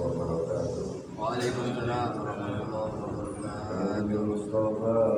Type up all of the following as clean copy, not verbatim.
wabarakatuh. Waalaikumsalam warahmatullahi wabarakatuh. Mustafa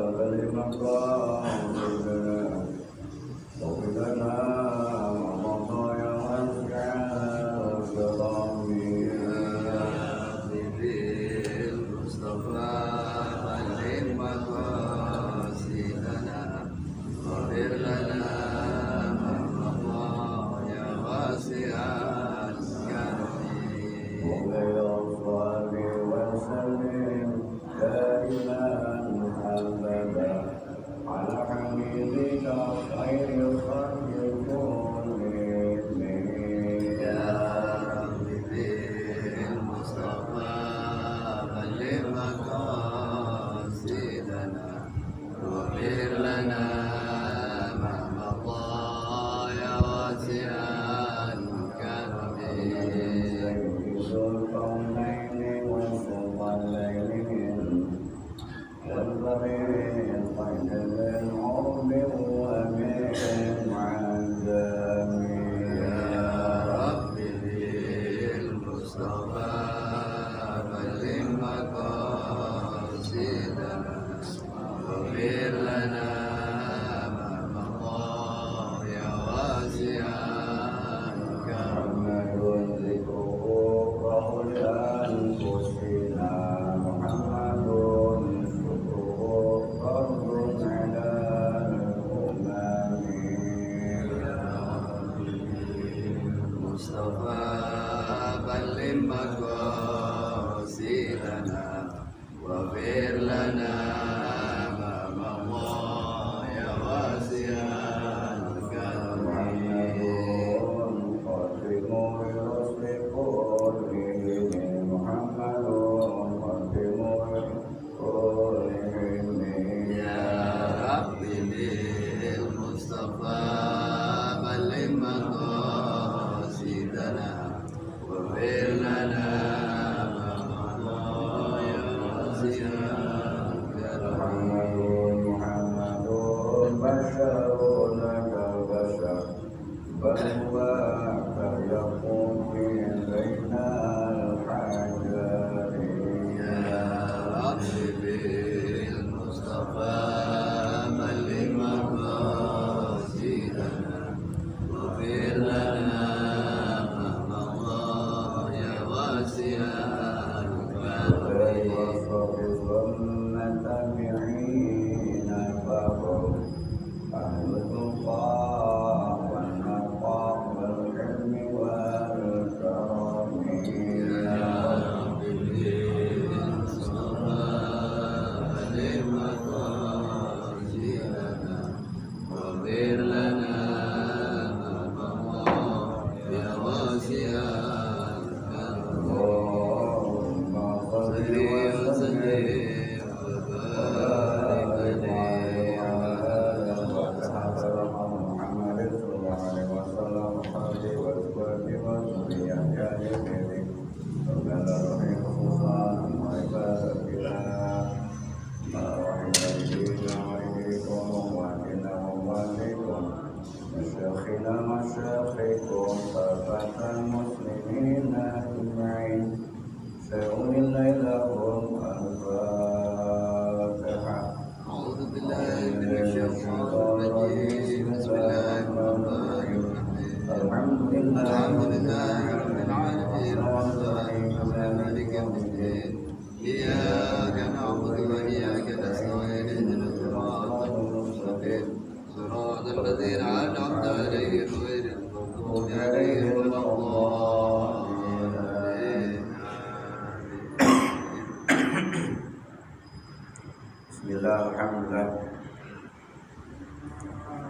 Bismillah, alhamdulillah.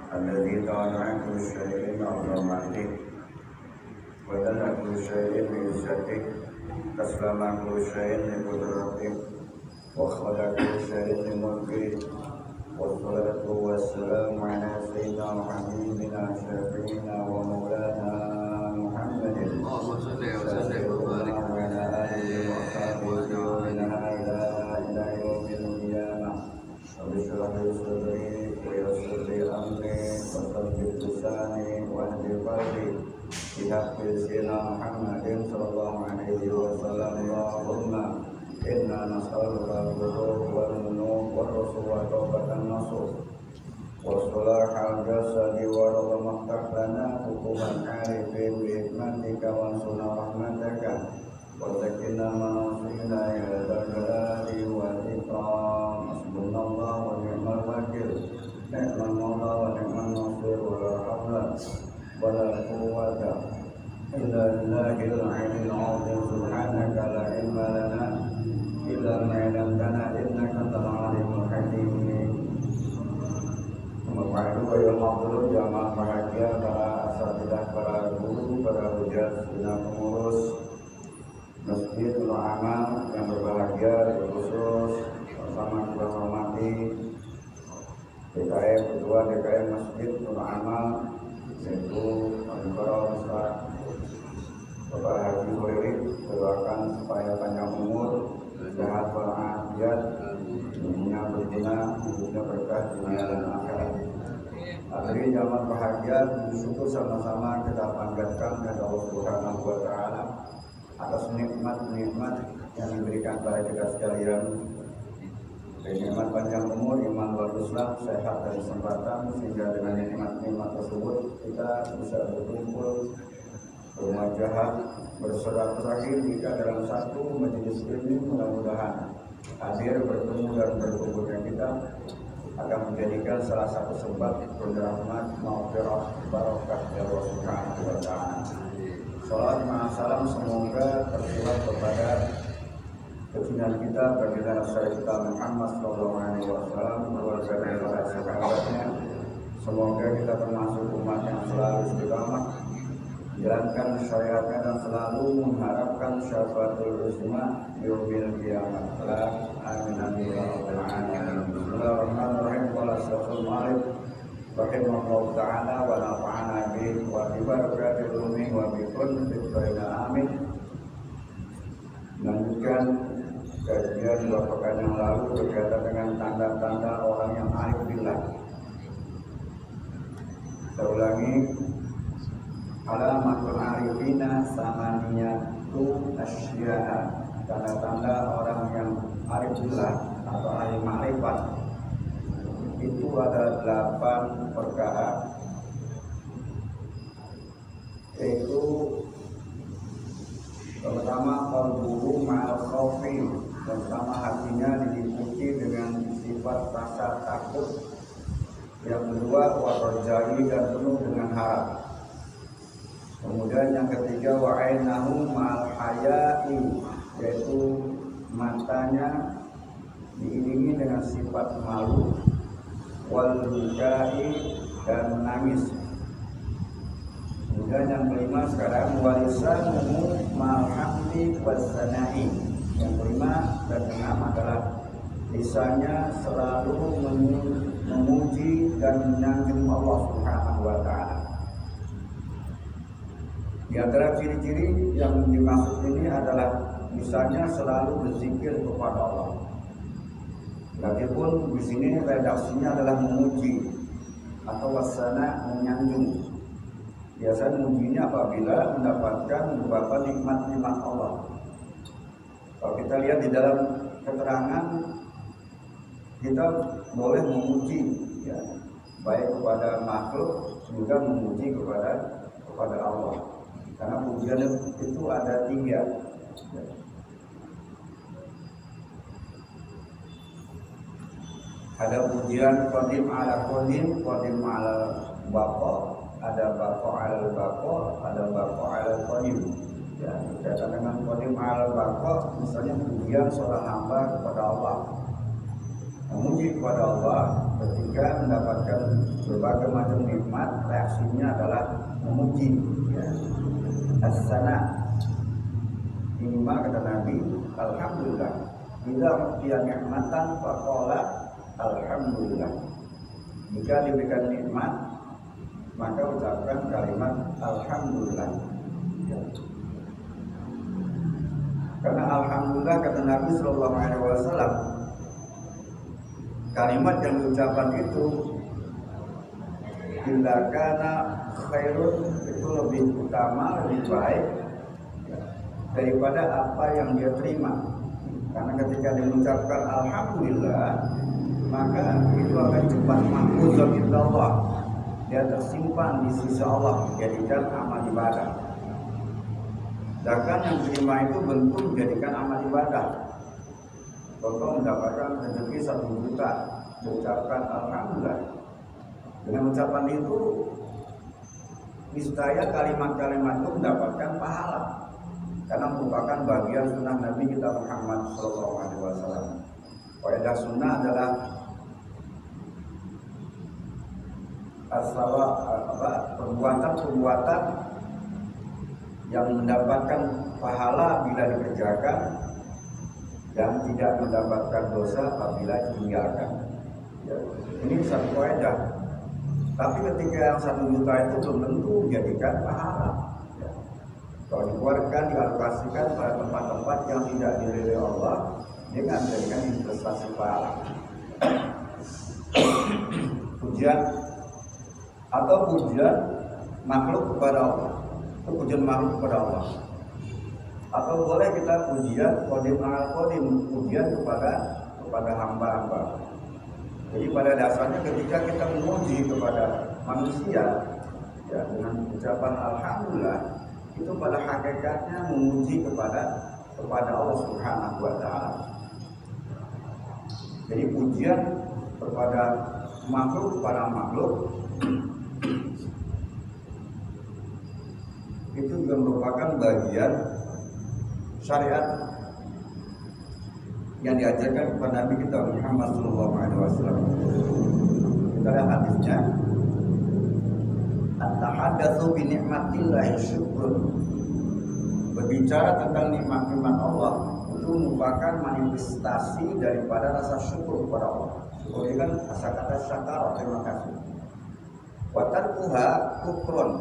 Alladzi ta'ala kullu syai'in 'azamatihi wa dana kullu syai'in bi izzatihi taslama kullu syai'in li qudratihi wa khalaqa kullu syai'in li mulkihi wassalatu wassalamu ala sayyidina Muhammadin syafi'ina wa maulana Muhammadin Allahumma shalli wa sallim wa barik ala alihi wa sahbihi wa man ila yaumil qiyamah. Bismillah sadri wa yassir li amri wa thabbit lisani wa hdi qalbi bi haqqi sayyidina Muhammadin sallallahu alaihi wasallam. seluruh jamaah bahagia, para asatidzah, para guru, para hujat, bina pengurus Masjid Nur Amal yang berbahagia, khusus bersama kita hormati DKM Ketua DKM Masjid Nur Amal, yaitu Al-Qur'an Ustaz Bapak Haji Huririk, doakan supaya panjang umur, sehat walafiat, dunia berguna, hidupnya berkah dunia dan akhirat. Hadirin jamaah bahagia, bersyukur sama-sama kita panjatkan kepada Allah Subhanahu wa Ta'ala atas nikmat-nikmat yang diberikan kepada kita sekalian. Nikmat panjang umur, iman wal Islam, sehat dan kesempatan, sehingga dengan nikmat-nikmat tersebut kita bisa berkumpul, bermujahadah, bersilaturahim jika dalam satu majelis ilmu. Mudah-mudahan hadir, bertemu dan berkumpulnya kita akan menjadikan salah satu sebab rahmat, maghfirah, barakah dari Allah Subhanahu wa Ta'ala. Salam dan salam semoga tercurah kepada kecinahan kita baginda Rasul kita Muhammad sallallahu alaihi wasallam, keluarga dan para sahabatnya. Semoga kita termasuk umat yang selalu istiqamah jalankan syariatnya dan selalu mengharapkan syafaatul uzma yaumil qiyamah. Amin amin ya rabbal alamin. Bismillahirrahmanirrahim. Qala sallallahu rahimahullahu ta'ala wa nafa'ana bihi wa bi barakatil umi wa bi kulli khairin amin. Melanjutkan kajian 2 pekan yang lalu berkaitan dengan tanda-tanda orang yang arif billah. Saya ulangi, alamatul arifina samaniyatu asya'a, tanda-tanda orang yang arif billah atau ahli ma'rifat itu ada 8 perkara, yaitu pertama qalbuhu ma'al khaufi, pertama hatinya diliputi dengan sifat rasa takut. Yang kedua warajai, dan penuh dengan harap. Kemudian yang ketiga wa'ainahu ma'al haya'i, yaitu matanya diiringi dengan sifat malu, wal bukai, dan menangis. Kemudian yang kelima sekarang walisanuhu ma'al hamdi wassanai. Yang kelima dan keenam adalah lisannya selalu memuji dan menyanjung Allah Subhanahu wa Ta'ala. Di antara ciri-ciri yang dimaksud ini adalah lisannya selalu berzikir kepada Allah. Lagipun di sini redaksinya adalah memuji atau wasana, menyanjung. Biasanya memujinya apabila mendapatkan beberapa nikmat-nikmat Allah. Kalau kita lihat di dalam keterangan, kita boleh memuji, ya, baik kepada makhluk juga memuji kepada Allah. Karena pujian itu ada 3. Ada pujian qadim ala qadim, qadim ala baqa, ada baqa ala baqa, ada baqa ala qadim. Ya, berkaitan dengan qadim ala baqa, misalnya pujian seorang hamba kepada Allah, memuji kepada Allah ketika mendapatkan berbagai macam nikmat, reaksinya adalah memuji, ya. As-sana, ini mah kata Nabi, alhamdulillah. Bila dia nikmatan faqala alhamdulillah. Jika diberikan nikmat, maka ucapkan kalimat alhamdulillah, ya. Karena alhamdulillah kata Nabi sallallahu alaihi wasallam, kalimat yang diucapkan itu bila kana khairun, itu lebih utama, lebih baik daripada apa yang dia terima. Karena ketika dia mengucapkan alhamdulillah, maka itu akan cepat mahfuzun indallah, dia tersimpan di sisi Allah, menjadikan amal ibadah. Sedangkan yang terima itu bentuk menjadikan amal ibadah. Contoh mendapatkan rezeki 1 juta, mengucapkan alhamdulillah. Dengan ucapan itu niscaya kalimat-kalimat itu mendapatkan pahala, karena merupakan bagian sunnah Nabi kita Muhammad SAW. Kaidah sunnah adalah perbuatan yang mendapatkan pahala bila dikerjakan dan tidak mendapatkan dosa apabila ditinggalkan. Ya, ini satu kaidah. Tapi ketika yang 1 juta itu belum tentu menjadikan pahala. Ya. Kalau dikeluarkan, dialokasikan pada tempat-tempat yang tidak diridhoi Allah, dia akan menjadikan investasi pahala. Pujian atau pujian makhluk kepada Allah, itu pujian makhluk kepada Allah. Atau boleh kita pujian qadim, pujian kepada hamba-hamba. Jadi pada dasarnya ketika kita memuji kepada manusia, ya, dengan ucapan alhamdulillah, itu pada hakikatnya memuji kepada Allah Subhanahu wa taala. Jadi pujian kepada makhluk itu juga merupakan bagian syariat yang diajarkan kepada Nabi kita Muhammad SAW. Kita lihat hadisnya, at-tahaddatsu bi ni'matillahi syukrun. Berbicara tentang nikmat-nikmat Allah itu merupakan manifestasi daripada rasa syukur kepada Allah. Syukur ini kan kata syakar, terima kasih. Wa tarkuha kufrun.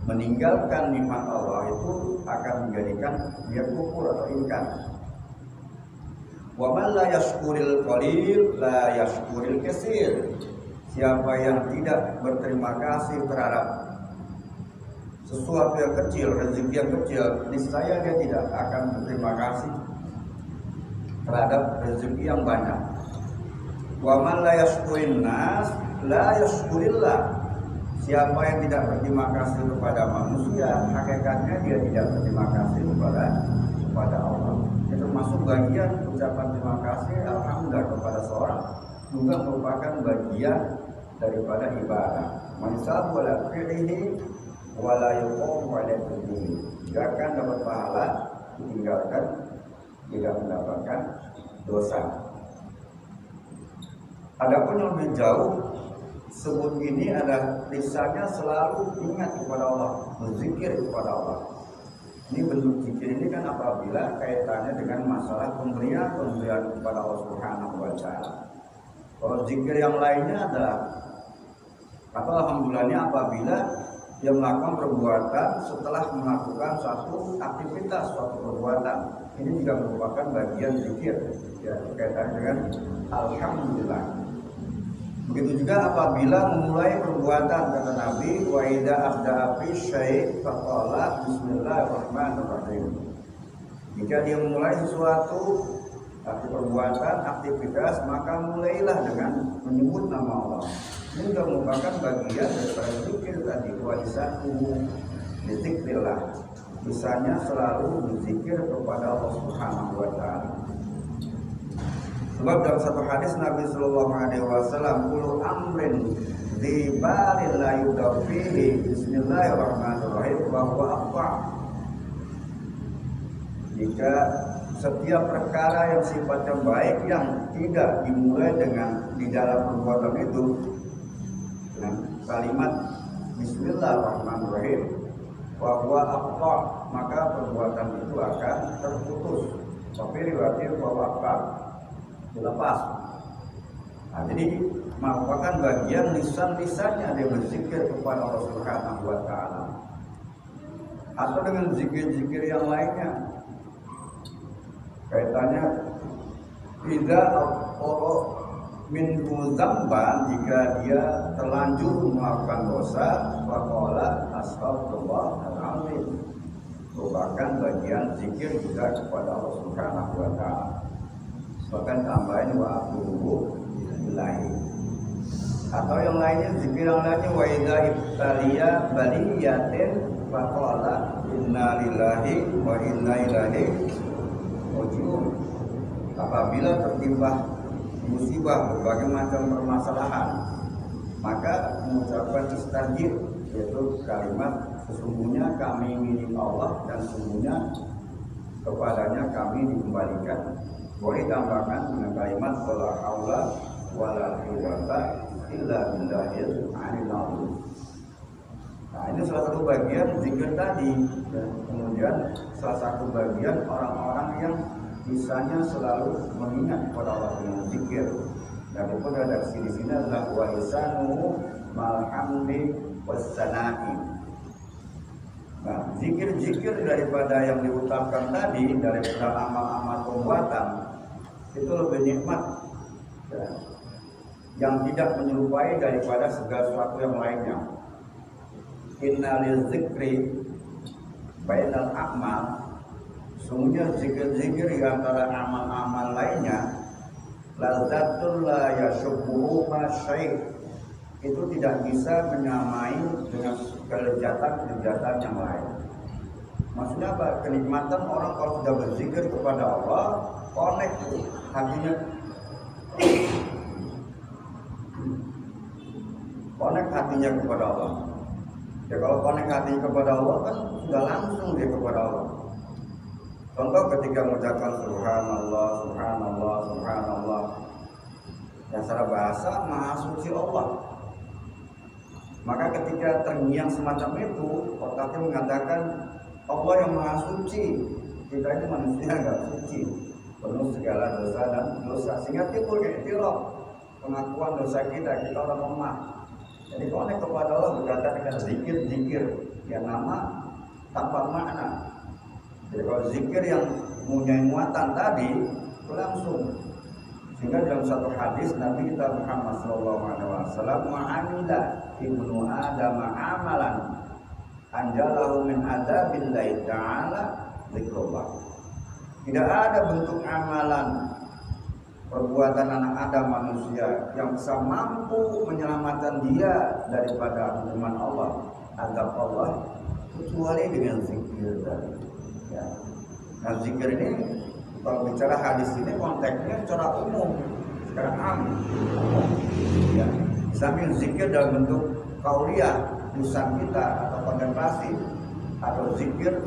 Meninggalkan nikmat Allah itu akan menjadikan dia kufur atau ingkar. Wa man la yashkuril qalil la yashkuril katsir. Siapa yang tidak berterima kasih terhadap sesuatu yang kecil, rezeki yang kecil, niscaya dia tidak akan berterima kasih terhadap rezeki yang banyak. Wa man la yashkurin nas la yashkurillah. Siapa yang tidak berterima kasih kepada manusia, hakikatnya dia tidak berterima kasih kepada Allah. Itu termasuk bagian ucapan terima kasih alhamdulillah kepada seorang juga merupakan bagian daripada ibadah. Mansab wala fi'lihi wala yuqam wala fi'lihi. Dia akan dapat pahala, ditinggalkan tidak mendapatkan dosa. Adapun yang lebih jauh, sebut ini ada lisannya selalu ingat kepada Allah, berzikir kepada Allah. Ini bentuk zikir ini kan apabila kaitannya dengan masalah pemberian kepada Allah Subhanahu wa taala. Kalau zikir yang lainnya adalah atau alhamdulillahnya apabila dia melakukan perbuatan setelah melakukan suatu aktivitas, suatu perbuatan. Ini juga merupakan bagian zikir, ya, kaitannya dengan alhamdulillah. Begitu juga apabila memulai perbuatan, kata Nabi, wa idza abda'a fi syai' faqala bismillahirrahmanirrahim. Jika dia memulai sesuatu perbuatan, aktivitas, maka mulailah dengan menyebut nama Allah. Ini juga merupakan bagian daripada zikir tadi, wa lisanuhu bizikrillah. Lisannya selalu berzikir kepada Allah Subhanahu wa taala. Sebab dalam satu hadis Nabi Sallallahu Alaihi Wasallam, "Kullu amrin di balil la yudafihi Bismillahirrahmanirrahim wa huwa aqwa." Jika setiap perkara yang sifatnya baik yang tidak dimulai dengan di dalam perbuatan itu dengan kalimat Bismillahirrahmanirrahim wa huwa aqwa, maka perbuatan itu akan terputus. Tapi riwayat wa aqwa dilepas. Nah, jadi merupakan bagian lisan-lisannya dia berzikir kepada Allah Subhanahu wa taala. Atau dengan zikir-zikir yang lainnya. Kaitannya tidak minhu dzamban, jika dia terlanjur melakukan dosa, faqala astagfirullahaladzim. Merupakan bagian zikir juga kepada Allah Subhanahu wa taala. Bahkan tambahin wa atubu ilahi. Atau yang lainnya, zikir yang lainnya, wa idza ibtaliya baliyatin faqala inna lillahi wa inna ilaihi raji'un. Apabila tertimpa musibah berbagai macam permasalahan, maka mengucapkan istajib, yaitu kalimat sesungguhnya kami milik Allah dan sesungguhnya kepadanya kami dikembalikan. Boleh tambahkan dengan kalimat la haula wala quwwata illa billahil aliyil azim. Nah, ini salah satu bagian zikir tadi. Dan kemudian salah satu bagian orang-orang yang bisanya selalu mengingat kepada Allah dengan zikir. Dan itu redaksi di sini adalah wa lisanu malhamdi wassana'i. Nah, zikir-zikir daripada yang diucapkan tadi, daripada amal-amal perbuatan, itu lebih nikmat ya, yang tidak menyerupai daripada segala sesuatu yang lainnya. Inna lizikri bainal a'mal, sungguhnya zikir-zikir di antara amal-amal lainnya, lazzatul la yashubbuhu ma syai', itu tidak bisa menyamai dengan kelezatan yang lain. Maksudnya apa? Kenikmatan orang kalau sudah berzikir kepada Allah, connect hatinya, connect hatinya kepada Allah. Ya kalau connect hatinya kepada Allah kan sudah langsung dia kepada Allah. Contoh ketika mengucapkan subhanallah, subhanallah, subhanallah, yang secara bahasa maha suci Allah. Maka ketika terngiang semacam itu, otaknya mengatakan Allah yang maha suci, kita ini manusia nggak suci, penuh segala dosa dan dosa. Sehingga timbul iktiraf, pengakuan dosa kita orang lemah. Jadi connect kepada Allah berkata dengan zikir-zikir yang nama tanpa makna. Jadi kalau zikir yang punya muatan tadi itu langsung. Sehingga dalam satu hadis Nabi kita Muhammad SAW ma'amila ibnu Adam amalan anjalahu min adabillahi ta'ala zikrullah. Tidak ada bentuk amalan perbuatan anak Adam manusia yang bisa mampu menyelamatkan dia daripada hukuman Allah, azab Allah, kecuali dengan zikir tadi. Ya. Nah zikir ini kalau bicara hadis ini konteksnya secara umum, secara am, ya. Sambil zikir dalam bentuk qauliyah, lisan kita atau kontemplasi, atau zikir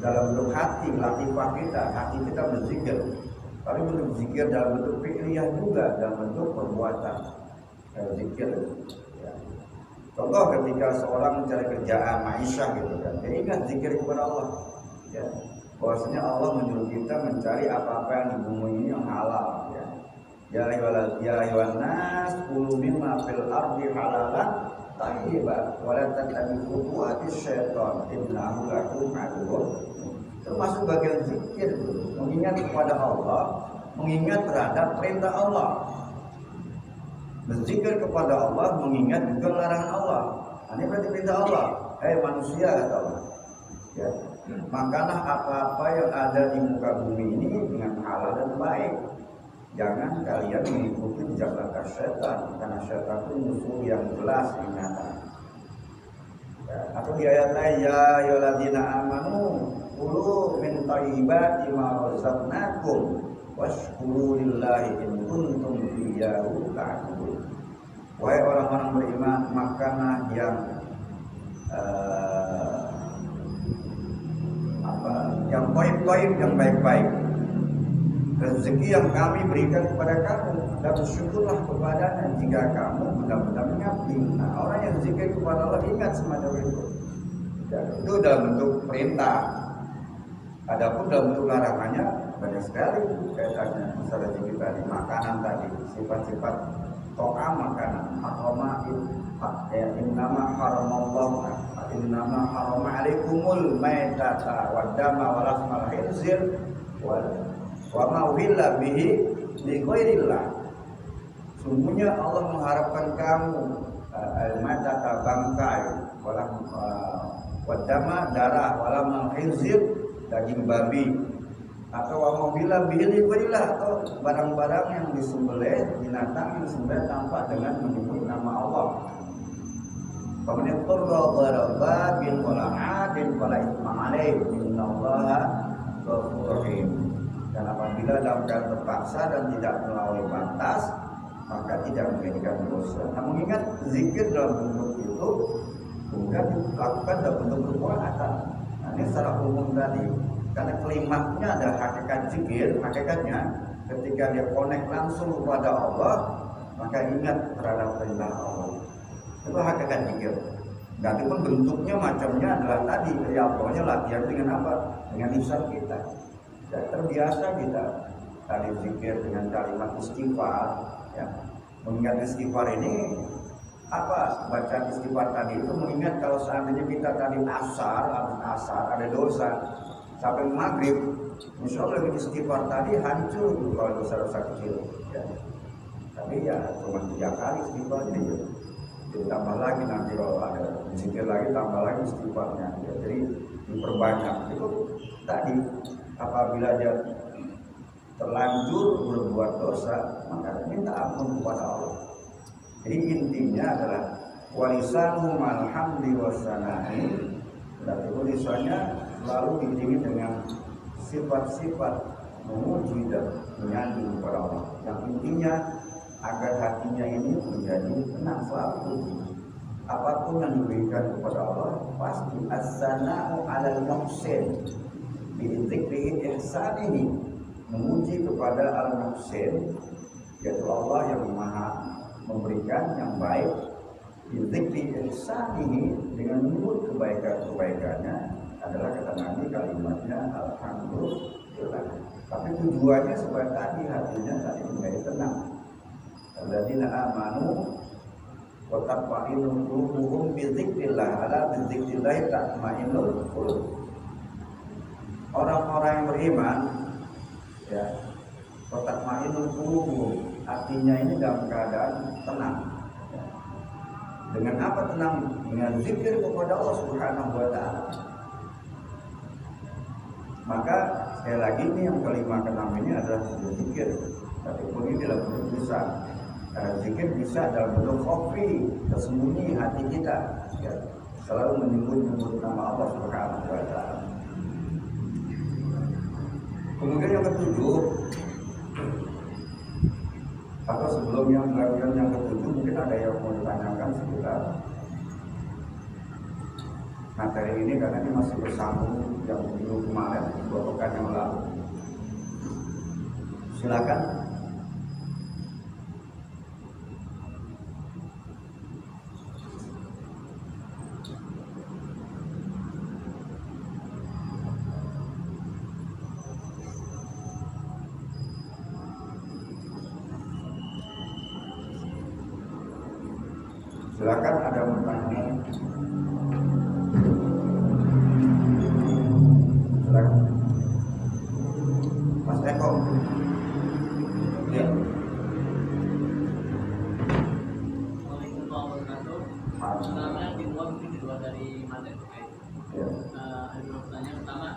dalam bentuk hati, latifah kita, hati kita berzikir. Tapi bentuk zikir dalam bentuk fi'liyah juga, dalam bentuk perbuatan zikir. Ya. Contoh ketika seorang mencari kerjaan, ma'isyah gitu kan, dia ingat zikir kepada Allah. Ya. Bahwasanya Allah menyuruh kita mencari apa-apa yang di bumi ini yang halal. Ya ayyuhan nas kulu mimma fil ardi halalan thayyiban wa la tattabi'u khutuwatis syaitan innahu lakum aduwwun. Termasuk bagian zikir, mengingat kepada Allah, mengingat terhadap perintah Allah. Berzikir kepada Allah, mengingat juga larangan Allah. Ini berarti perintah Allah. Hei manusia, kata Allah. Ya. Makanlah apa-apa yang ada di muka bumi ini dengan halal dan baik. Jangan kalian mengikuti jejak langkah syaitan, karena syaitan itu musuh yang jelas ingatan. Ya. Atau di ayat lain, ya ayyuhalladzina amanu kulu min thayyibati ma razaqnakum washkuru lillahi in kuntum iyyahu ta'budun. Wahai orang-orang beriman, makanlah yang baik-baik, yang baik-baik, rezeki yang kami berikan kepada kamu, dan bersyukurlah kepadanya jika kamu benar-benar mengabdi. Nah, orang yang zikir kepada Allah ingat semacam itu. Dan itu dalam bentuk perintah. Adapun dalam bentuk larangannya banyak sekali kaitannya masalah zikir tadi, makanan tadi, sifat-sifat to'am makanan, innama haramallahu innama harama alaikumul maitata waddama walahmal khinzir wa ma uhilla bihi li ghairillah. Sungguhnya Allah mengharapkan kamu al-maitata bangkai, waddama darah, walahmal khinzir daging babi, atau wa ma uhilla bihi li ghairillah, atau barang-barang yang disembelih, binatang yang disembelih tanpa dengan menyebut nama Allah. Faman yaqra darabin wala adin wala ithma alaih innallaha ghafurur rahim. Dan apabila dalam keadaan terpaksa dan tidak melampaui batas, maka tidak menjadikan dosa. Nah, mengingat zikir dalam bentuk itu bukan dilakukan dalam bentuk perbuatan. Nah, ini secara umum tadi, karena kalimatnya ada hakikat zikir, hakikatnya ketika dia connect langsung kepada Allah, maka ingat terhadap perintah Allah. Itu hakikat zikir. Nanti pun bentuknya macamnya adalah tadi, ya pokoknya latihan dengan apa? Dengan lisan kita. Ya, terbiasa kita tadi zikir dengan kalimat istighfar. Ya. Mengingat istighfar ini apa? Bacaan istighfar tadi itu mengingat kalau seandainya kita tadi asar ada dosa sampai maghrib, insya Allah istighfar tadi hancur kalau dosa-dosa kecil. Ya. Tapi ya cuma 3 kali istighfarnya ya. Jadi tambah lagi nanti kalau ada zikir lagi tambah lagi istighfarnya. Ya. Jadi diperbanyak. Itu tadi apabila dia terlanjur berbuat dosa maka minta ampun kepada Allah. Jadi intinya adalah walisanu malhamdi wasana'i. Dan tulisannya selalu diiringi dengan sifat-sifat memuji dan menyanjung kepada Allah. Yang intinya agar hatinya ini menjadi tenang selalu. Apapun yang diberikan kepada Allah pasti as-sana'u 'alal muhsin bi dzikri ihsanihi, memuji kepada al-muhsin, yaitu Allah yang Maha memberikan yang baik, bi dzikri ihsanihi, dengan menyebut kebaikan-kebaikannya adalah kata Nabi kalimatnya alhamdulillah. Tapi tujuannya supaya tadi hatinya tadi menjadi tenang. Alladzina amanu wa tatma'innu qulubuhum bi dzikrillah, ala bi dzikrillah tatma'innul qulub. Orang-orang yang beriman ya, wa tatma'innul qulubuhum, artinya ini dalam keadaan tenang. Ya. Dengan apa tenang? Dengan zikir kepada Allah Subhanahu wa taala. Maka sekali lagi ini yang kelima keenam ini adalah zikir. Tapi pun ini dalam bentuk lisan. Zikir bisa dalam bentuk khafi, tersembunyi hati kita, ya, selalu menyebut nama Allah Subhanahu wa taala. Kemudian yang ketujuh, atau sebelum yang bagian yang ketujuh mungkin ada yang mau ditanyakan seputar materi ini, karena ini masih bersambung yang minggu kemarin, 2 pekan yang lalu. Silakan. Silakan, ada yang bertanya. Silakan. Mas Eko. Ya. Assalamualaikum warahmatullahi wabarakatuh. Sebenarnya di luar dari materi terkait. Ya. Ada 2 pertanyaan. Pertama,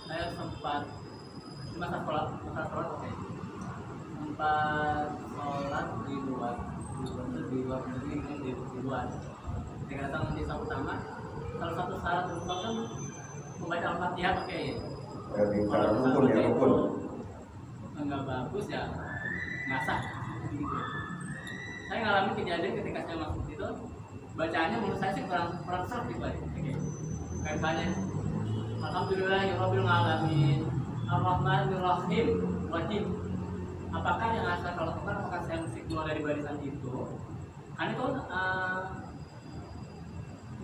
saya sempat masa sholat oke. Sempat sholat di luar negeri di luar. Ketika datang di saat utama, salah satu syarat untuk kan membaca Al-Fatihah oke. Jadi cara rukun ya, rukun. Enggak bagus ya, ngasah gitu. Saya ngalamin kejadian ketika saya masuk itu, bacaannya menurut saya sih kurang serap gitu. Kayak misalnya Alhamdulillahirabbil alamin, Ar-Rahmanir-Rahim, wajib. Apakah yang asal kalau bukan, apakah saya mesti keluar dari barisan itu? Karena itu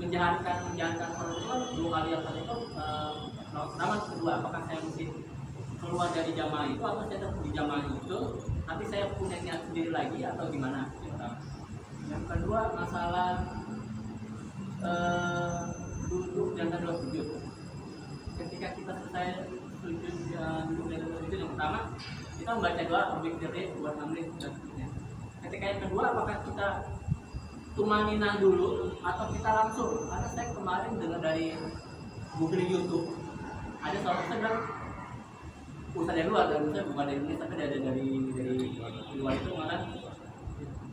menjalankan sholat itu kan 2 kali yang tadi itu pertama, kedua, apakah saya mesti keluar dari jamaah itu atau saya tetap di jamaah itu? Nanti saya punya niat sendiri lagi atau gimana? Yang kedua, masalah duduk dan kedua sujud. Ketika kita selesai sujud duduk dan kedua sujud, yang pertama kita membaca doa berzikir buat amri dan seterusnya. Ketika yang kedua, apakah kita tumanina dulu atau kita langsung? Karena saya kemarin dengar dari Google YouTube ada seorang sedang ustaz dari luar, dan saya bukan dari Indonesia tapi ada dari luar itu malah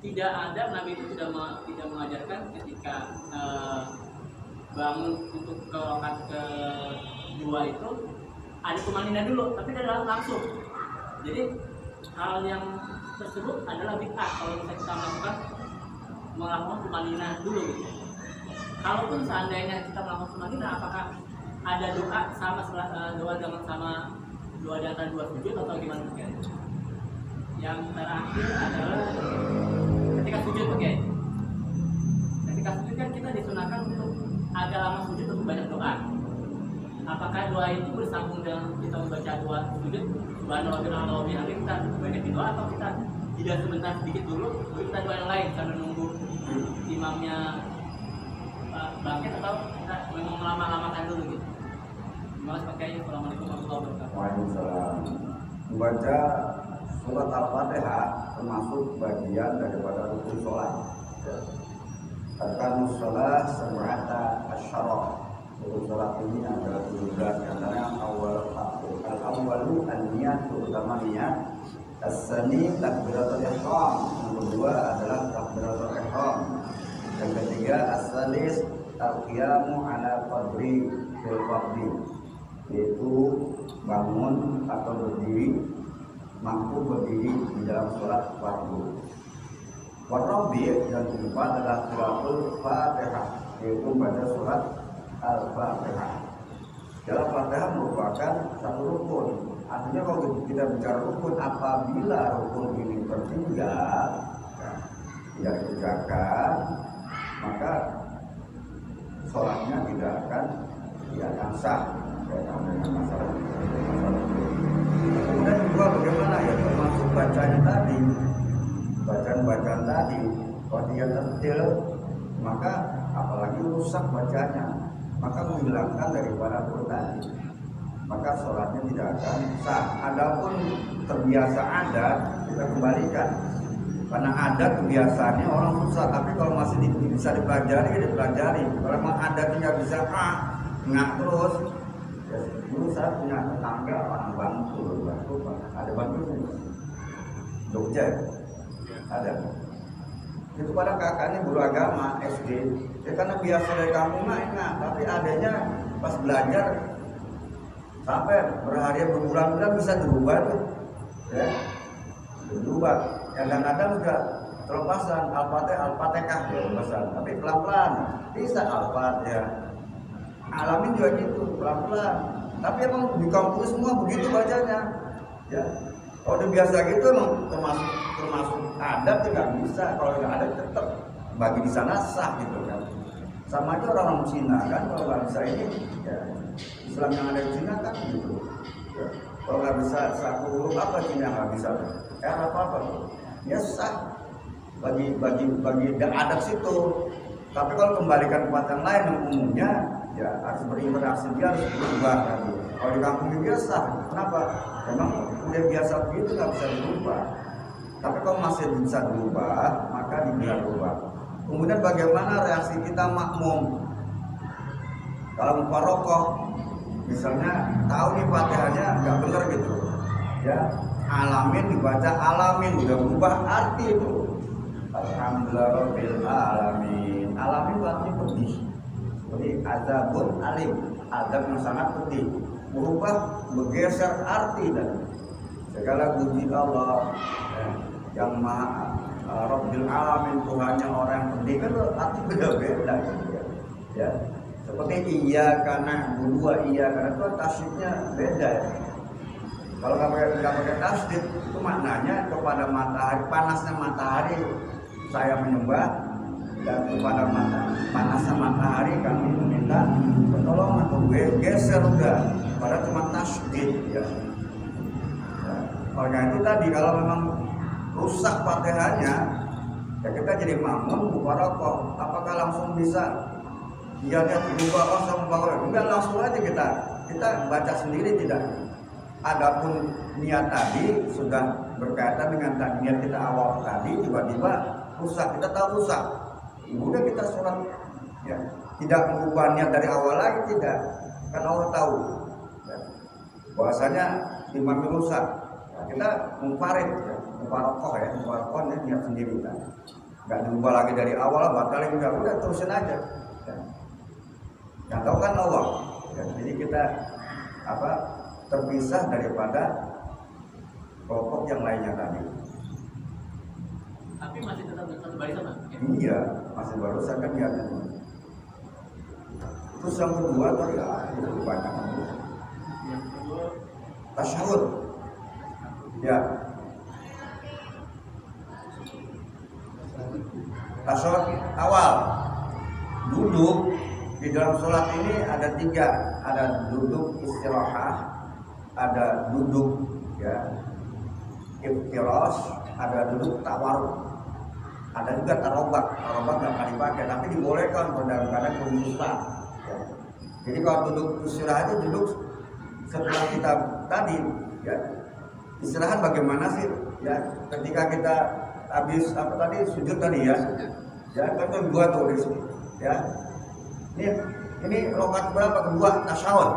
tidak ada, Nabi itu tidak mengajarkan ketika bangun untuk ke rakaat kedua itu ada tumanina dulu, tapi tidak langsung. Jadi hal yang tersebut adalah bid'ah kalau misalnya kita melakukan tumanina dulu gitu. Kalaupun seandainya kita melakukan tumanina, apakah ada doa sama doa dengan sama doa di antara 2 sujud atau gimana? Yang terakhir adalah ketika sujud, oke. Ketika sujud kan kita disunahkan untuk agak lama sujud untuk banyak doa. Apakah doa itu bersambung dengan kita membaca doa sujud? Subhanallah kita banyak doa, atau kita jeda sebentar sedikit dulu, baru kita doa yang lain sambil nunggu imamnya bangkit, atau kita memang lama-lamakan dulu gitu. Terima kasih. Assalamualaikum warahmatullahi wabarakatuh. Waalaikumsalam. Membaca surat Al-Fatihah termasuk bagian daripada rukun sholat. Arkanus sholat semrata asyara. Rukun sholat ini adalah 17, karena al-awwalu an-niyat, terutama niat. As-sani takbiratul ihram. Yang kedua adalah takbiratul ihram. Yang ketiga as-salis al-qiyamu ala qadri fil fardhi, yaitu bangun atau berdiri, mampu berdiri di dalam sholat fardu. Warabi yang keempat adalah suratul Fatihah, yaitu baca surat Al-Fatihah. Dalam Fatihah merupakan satu rukun. Artinya kalau kita bicara rukun, apabila rukun ini tertinggal, tidak dikerjakan, maka sholatnya tidak akan sah. Masalah. Kemudian juga bagaimana ya, termasuk bacaan tadi, bacaan tadi, kalau dia tertil, maka apalagi rusak bacanya, maka menghilangkan daripada rukun tadi, maka sholatnya tidak akan sah. Adapun terbiasa adat, kita kembalikan, karena adat kebiasaannya orang susah, tapi kalau masih bisa dipelajari, ya dipelajari. Kalau memang adatnya nggak bisa nggak terus. Ya, dulu saya punya tetangga orang Bantul, ada Bantul Jogja, ada. Itu pada kakaknya guru agama SD, ya karena biasa dari kampung enak, tapi adanya pas belajar sampai berbulan-bulan bisa berubah tuh, ya berubah. Kadang-kadang juga terlepasan Al-Fatihah ya terlepasan, tapi pelan-pelan bisa Al-Fatihah. Alamin juga gitu, pelan-pelan. Tapi emang di kampus semua begitu bacanya, ya. Kalau udah biasa gitu emang termasuk adat ya nggak bisa. Kalau nggak ada tetap bagi di sana sah gitu kan. Sama aja orang Cina kan, kalau nggak bisa ini, ya Islam yang ada di Cina kan gitu. Ya. Kalau nggak bisa satu huruf apa Cina nggak bisa? Apa? Ya sah bagi adat situ. Tapi kalau kembalikan tempat yang lain yang umumnya, ya harus berinteraksi, dia harus berubah lagi. Kalau di kampung biasa, kenapa? Memang udah biasa begitu, nggak bisa berubah. Tapi kalau masih bisa berubah, maka dibilang berubah. Kemudian bagaimana reaksi kita makmum? Kalau mufarokoh, misalnya tahu nih Fatihahnya nggak benar gitu, ya alamin dibaca alamin, udah berubah arti itu. Alhamdulillah rabbil alamin. Alamin berarti pedih. Jadi azabun alim, azab yang sangat pedih, berubah bergeser arti dan segala puji Allah yang maha Rabbil alamin, Tuhannya orang yang pedih kan arti beda-beda ya. Seperti iya karena dua iya karena itu tasdidnya beda ya. Kalau nggak pakai tasdid itu maknanya kepada matahari, panasnya matahari saya menyembah, dan kepada panasnya matahari kami meminta pertolongan. Atau geser udah pada cuma tasdid ya. Oleh itu tadi kalau memang rusak Fatihahnya, ya kita jadi makmum mubarakah. Apakah langsung bisa dia lihat berubah sama bawah? Enggak, langsung aja kita baca sendiri tidak. Adapun niat tadi sudah berkaitan dengan niat kita awal tadi, tiba-tiba rusak, kita tahu rusak, udah kita sholat ya, tidak mengubah niat dari awal lagi, tidak, kan Allah tahu ya, bahwasanya imam rusak ya, kita mufarid ya, mufarokoh niat sendiri kan, nggak diubah lagi dari awal, batalin nggak, udah terusin aja ya. Yang tahu kan Allah ya, jadi kita terpisah daripada kelompok yang lainnya tadi. Tapi masih tetap satu barisan, Pak? Iya, masih barusan kan niatnya. Terus yang kedua tuh ya itu banyak. Yang kedua Tasyahud. Ya. Tasyahud awal. Duduk di dalam sholat ini ada 3, ada duduk istirahat, ada duduk ya iftiras, ada duduk tawarruk, ada juga tarobak. Tarobak nggak akan dipakai, tapi dibolehkan kadang-kadang pemirsa. Ya. Jadi kalau duduk istirahat itu duduk setelah kita tadi ya istirahat bagaimana sih? Ya ketika kita habis sujud tadi ya kan kedua tuh di sini ya. Ini rakaat berapa kedua tasyahud?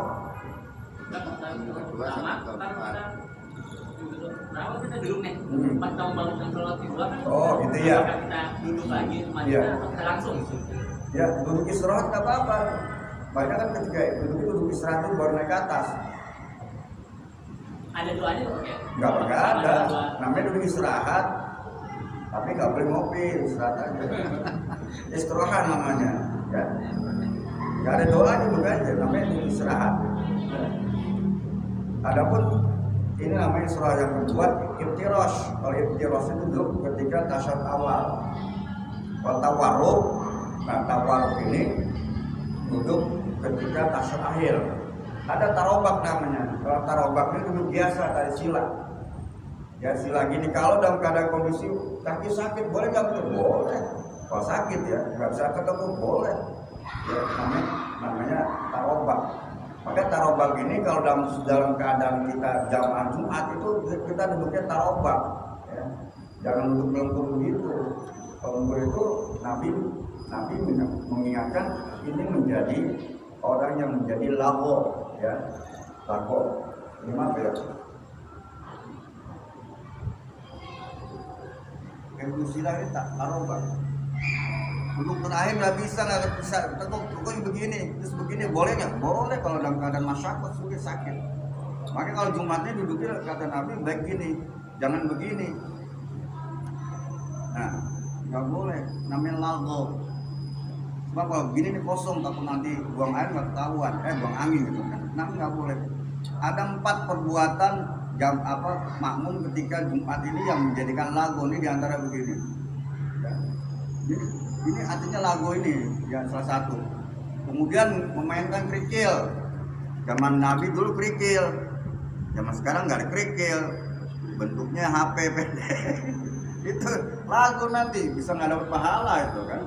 Pertama kita duduk nih, pas tahu bangun sholat kedua kan. Oh gitu ya. Kita duduk lagi Iya. kita langsung. Ya duduk istirahat nggak apa-apa. Banyak kan ketika duduk istirahat itu baru naik ke atas. Ada doanya tuh pakai? Nggak ada. Namanya duduk istirahat, tapi nggak boleh ngopi, istirahat aja. Istirahat namanya. Ya. Nggak ada doanya juga aja, namanya duduk istirahat. Adapun ini namanya surah yang kedua iftiras. Kalau iftiras itu duduk ketika tasyahud awal. Kalau tawarruk, nah tawarruk ini duduk ketika tasyahud akhir. Ada tarobak namanya. Kalau tarobak ini duduk biasa dari sila. Ya sila gini. Kalau dalam keadaan kondisi kaki sakit boleh nggak betul? Boleh. Kalau sakit ya nggak bisa ketemu boleh. Ya namanya tarobak. Maka tarobak ini kalau dalam keadaan kita jamaah Jumat itu kita duduknya tarobak. Ya. Jangan duduk melengkung begitu. Melengkung itu Nabi mengingatkan ini menjadi orang yang menjadi lago, ya lago. Ini apa ya? Sila ini tak tarobak. Duduk terakhir nggak bisa pokoknya begini, terus begini boleh nggak? Boleh kalau dalam keadaan masyarakat sudah sakit. Maka kalau Jumatnya duduknya kata Nabi baik gini, jangan begini. Nah, nggak boleh, namanya lago. Sebab kalau begini nih kosong, takut nanti buang air nggak ketahuan, buang angin gitu kan. Nabi nggak boleh. Ada 4 perbuatan makmum ketika Jumat ini yang menjadikan lago ini diantara begini. Ya. Ini artinya lago ini ya salah satu. Kemudian memainkan kerikil. Zaman Nabi dulu kerikil. Zaman sekarang nggak ada kerikil. Bentuknya HP pendek. Itu lago nanti bisa nggak dapat pahala itu kan.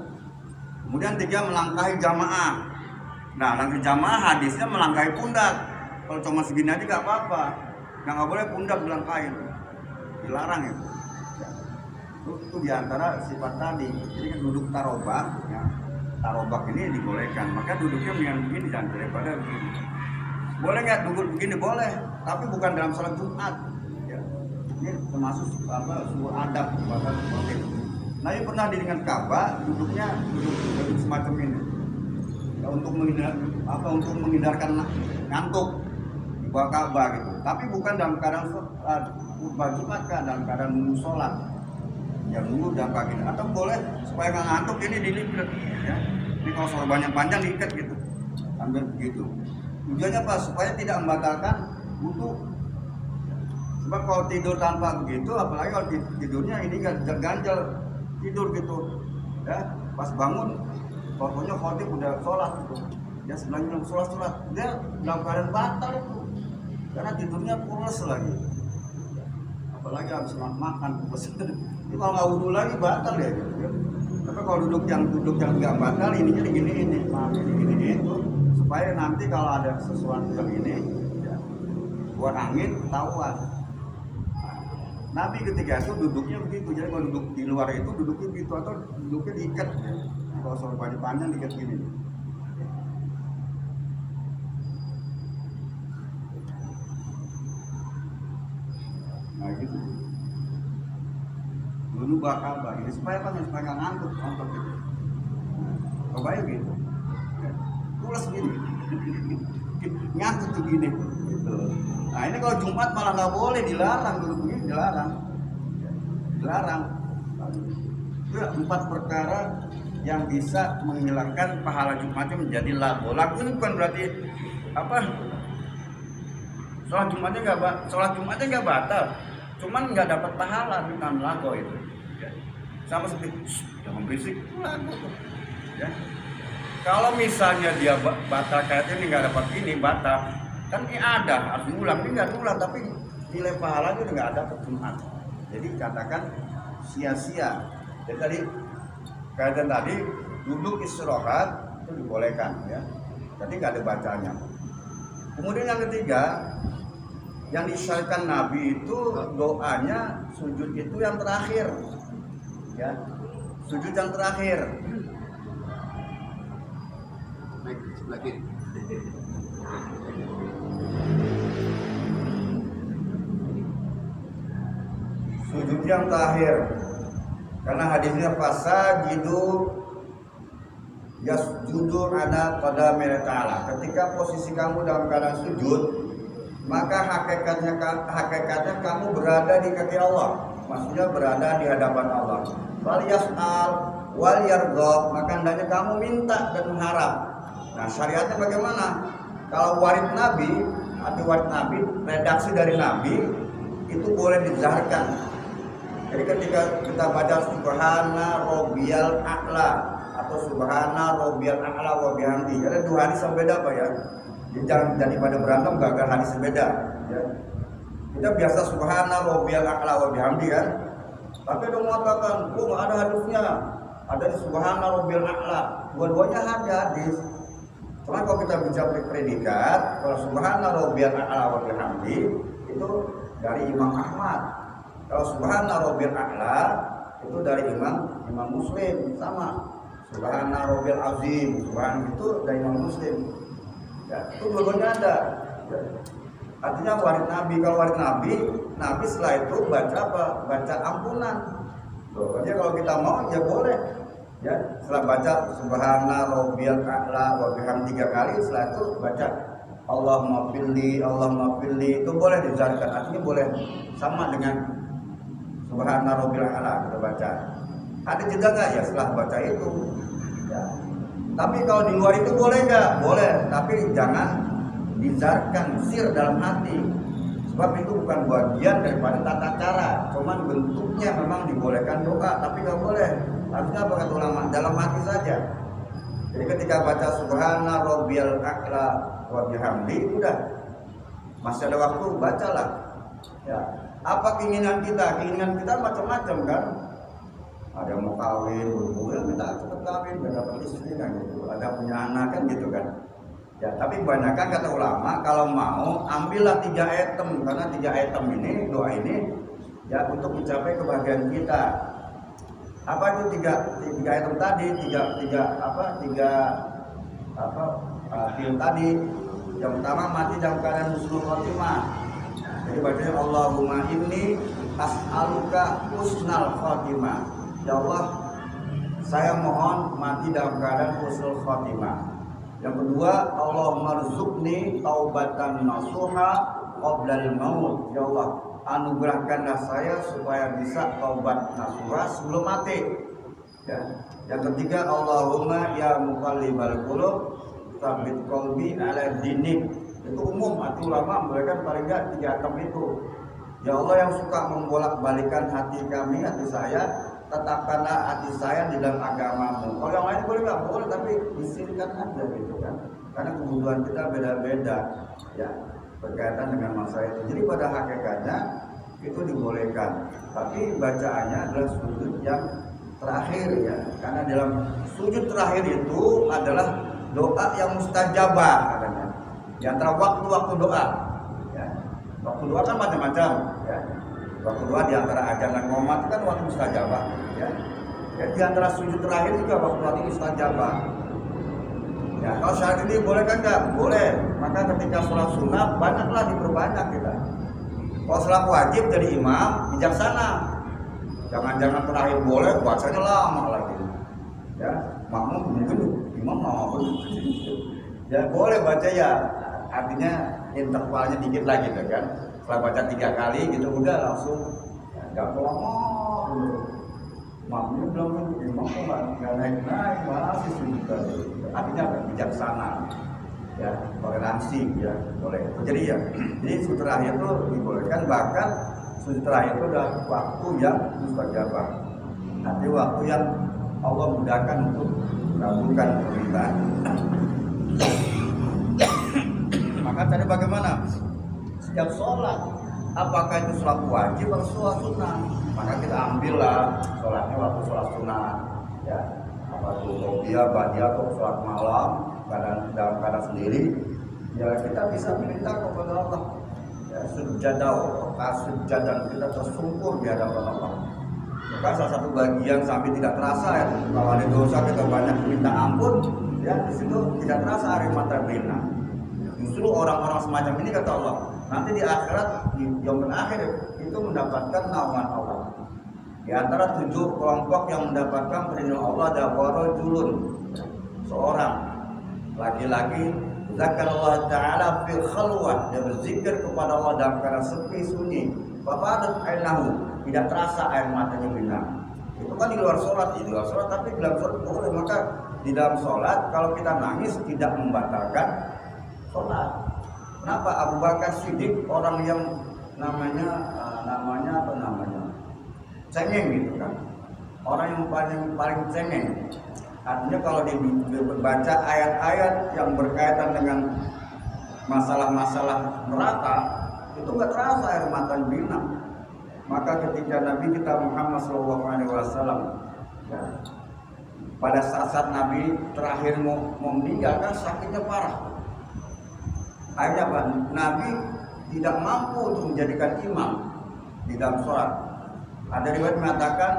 Kemudian 3 melangkahi jamaah. Nah langkah jamaah hadisnya melangkahi pundak. Kalau cuma segini aja nggak apa-apa. Nggak boleh pundak dilangkahi. Dilarang itu. Itu diantara sifat tadi. Jadi kan duduk tarobak ya. Tarobak ini dibolehkan. Maka duduknya dengan begini dan daripada begini. Boleh nggak duduk begini? Boleh. Tapi bukan dalam sholat Jumat ya. Ini termasuk suruh adab bahkan seperti itu. Nabi pernah dengan Ka'bah duduk semacam ini ya, untuk menghindarkan ngantuk di bawah Ka'bah gitu. Tapi bukan dalam keadaan khutbah Jumat kan, dalam keadaan menunggu sholat. Ya dulu dan pagi atau boleh supaya nggak ngantuk ini dilipat ya. Ini kalau soal panjang diikat gitu sambil begitu. Tujuannya apa? Supaya tidak membatalkan wudu. Sebab kalau tidur tanpa begitu, apalagi kalau tidurnya ini ganjal tidur gitu ya, pas bangun pokoknya khotib udah sholat gitu ya, sebelahnya sholat dia dalam keadaan batal itu karena tidurnya pulas lagi, apalagi habis makan pulas. Ini kalau nggak wudu lagi batal ya gitu ya. Tapi kalau duduk yang nggak batal ini itu supaya nanti kalau ada sesuatu yang ini ya, buat angin ketahuan. Nabi ketika itu duduknya begitu, jadi kalau duduk di luar itu duduknya begitu atau duduknya diikat ya. Kalau soal panjang diikat gini. Nah gitu. Dulu bakal ini supaya apa? Supaya nggak ngantuk nonton gitu. Cobain gitu. Pulas gini. Ngantuk tuh gini. Gitu. Nah ini kalau Jumat malah nggak boleh, dilarang duduk begini, dilarang. Itu 4 perkara yang bisa menghilangkan pahala Jumatnya menjadi lago. Lago ini bukan berarti apa? Sholat Jumatnya nggak batal, cuman nggak dapat pahala dengan lago itu. sama seperti jangan berisik pulang gitu. Ya. Kalau misalnya dia batal kayak ini nggak dapat ini batal, kan ini ada harus ulang, ini nggak ulang tapi nilai pahalanya nggak ada Jumat. Jadi katakan sia-sia. Jadi tadi kaitan tadi duduk istirahat itu dibolehkan ya. Jadi nggak ada bacanya. Kemudian yang ketiga yang disyariatkan Nabi itu doanya sujud itu yang terakhir, ya sujud yang terakhir. Baik, sebelah kiri. Sujud yang terakhir, karena hadisnya fasajidu yasjudu ala qadamil ta'ala. Ketika posisi kamu dalam keadaan sujud, maka hakikatnya kamu berada di kaki Allah, maksudnya berada di hadapan Allah. Wal yas'al wal yarghab, maka hendaknya kamu minta dan mengharap. Nah, syariatnya bagaimana? Kalau warid Nabi, arti warid Nabi, redaksi dari Nabi itu boleh dizaharkan. Jadi ketika kita baca subhana rabbiyal a'la atau subhana rabbiyal a'la wa bihamdi, ada dua hadis yang beda Pak ya. Jadi jangan jadi pada berantem gagal hadis beda ya. Kita biasa subhana rabbiyal a'la wa bihamdi kan. Tapi ada mengatakan, "Oh, enggak ada hadisnya." Ada di subhana rabbiyal a'la. Dua-duanya ada hadis. Cuma kalau kita bicara predikat, kalau subhana rabbiyal a'la wa bihamdi itu dari Imam Ahmad. Kalau subhana rabbiyal a'la itu dari Imam Muslim, sama. Subhana rabbiyal azim, subhan itu dari Imam Muslim. Ya, itu dua-duanya ada. Ya. Artinya warid Nabi. Kalau warid Nabi setelah itu baca apa? Baca ampunan. Loh, jadi kalau kita mau ya boleh. Ya, setelah baca subhana rabbiyal a'la wa bihamdi 3 kali, setelah itu baca Allahumma firli itu boleh dizaharkan. Artinya boleh sama dengan subhana rabbiyal a'la kita baca. Ada jeda nggak ya setelah baca itu? Ya. Tapi kalau di luar itu boleh nggak? Boleh, tapi jangan dizaharkan sir dalam hati. Sebab itu bukan bagian daripada tata cara. Cuman bentuknya memang dibolehkan doa, tapi nggak boleh. Artinya apa kata ulama? Dalam hati saja. Jadi ketika baca subhana rabbiyal a'la wa bihamdi, udah masih ada waktu, bacalah. Ya. Apa keinginan kita? Keinginan kita macam-macam kan? Ada yang mau kawin, berhubungan, minta cepet kawin, biar dapat istri kan gitu. Ada punya anak kan gitu kan. Ya, tapi kebanyakan kata ulama kalau mau ambillah 3 item, karena 3 item ini doa ini ya untuk mencapai kebahagiaan kita. Apa itu tiga item tadi? Film tadi. Yang pertama mati dalam keadaan husnul khotimah. Jadi bacanya Allahumma inni as'aluka husnal khotimah. Ya Allah, saya mohon mati dalam keadaan husnul khotimah. Yang kedua, Allahumma rzuqni taubatan nasuha qoblal maut. Ya Allah, anugerahkanlah saya supaya bisa taubat nasuha sebelum mati. Ya. Yang ketiga, Allahumma ya muqallibal qulub tsabbit qalbi ala dinik. Itu umum, arti ulama memberikan paling enggak 3 item itu. Ya Allah yang suka membolak-balikan hati kami, hati saya, tetapkanlah hati saya di dalam agamamu. Kalau yang lain boleh nggak? Boleh, tapi disinikan aja gitu kan. Karena kebutuhan kita beda-beda ya berkaitan dengan masa itu. Jadi pada hakikatnya itu dibolehkan. Tapi bacaannya adalah sujud yang terakhir ya. Karena dalam sujud terakhir itu adalah doa yang mustajabah katanya. Di antara waktu-waktu doa ya. Waktu doa kan macam-macam ya. Waktu doa di antara ajan dan qomat kan waktu mustajabah ya. Ya, di antara sujud terakhir juga waktu mustajabah. Ya, kalau saat ini boleh kan enggak? Boleh. Maka ketika sholat sunat banyaklah diperbanyak kita. Kalau sholat wajib jadi imam bijaksana. Jangan-jangan terakhir boleh bacanya lama lagi. Ya, makmum mungkin imam mau ya boleh baca ya. Artinya intervalnya dikit lagi gitu kan. Setelah baca 3 kali gitu udah langsung nggak lama dulu. Makmumnya belum imam kok nggak naik masih sujud. Artinya bijaksana ya, toleransi ya boleh. Jadi ya, jadi sujud terakhir itu dibolehkan, bahkan sujud terakhir itu udah waktu yang mustajabah. Nanti waktu yang Allah mudahkan untuk mengabulkan permintaan. Maka tadi bagaimana? Setiap sholat, apakah itu sholat wajib atau sholat sunnah? Maka kita ambillah sholatnya waktu sholat sunnah, ya. Apa itu qobliyah, ba'diyah atau sholat malam, dalam keadaan sendiri, ya kita bisa minta kepada Allah. Ya, sujud dan kita tersungkur di hadapan Allah. Maka salah satu bagian sampai tidak terasa ya, kalau ada dosa kita banyak minta ampun, ya di situ tidak terasa air mata bina. Justru orang-orang semacam ini kata Allah, nanti di akhirat, di yaumul akhir itu mendapatkan naungan Allah. Di antara 7 kelompok yang mendapatkan perlindungan Allah ada warajulun, seorang laki-laki zakarallah ta'ala fi khalwah, dia berzikir kepada Allah dalam keadaan sepi sunyi. Fafadat ainahu, tidak terasa air matanya binar. Itu kan di luar sholat, tapi di dalam sholat boleh. Maka di dalam sholat kalau kita nangis tidak membatalkan sholat. Kenapa? Abu Bakar Siddiq orang yang namanya cengeng gitu kan, orang yang paling cengeng. Artinya kalau dibaca ayat-ayat yang berkaitan dengan masalah-masalah neraka itu nggak terasa air mata bina. Maka ketika Nabi kita Muhammad SAW, ya, pada saat Nabi terakhir mau meninggal kan sakitnya parah. Akhirnya apa? Nabi tidak mampu untuk menjadikan imam di dalam sholat. Ada riwayat mengatakan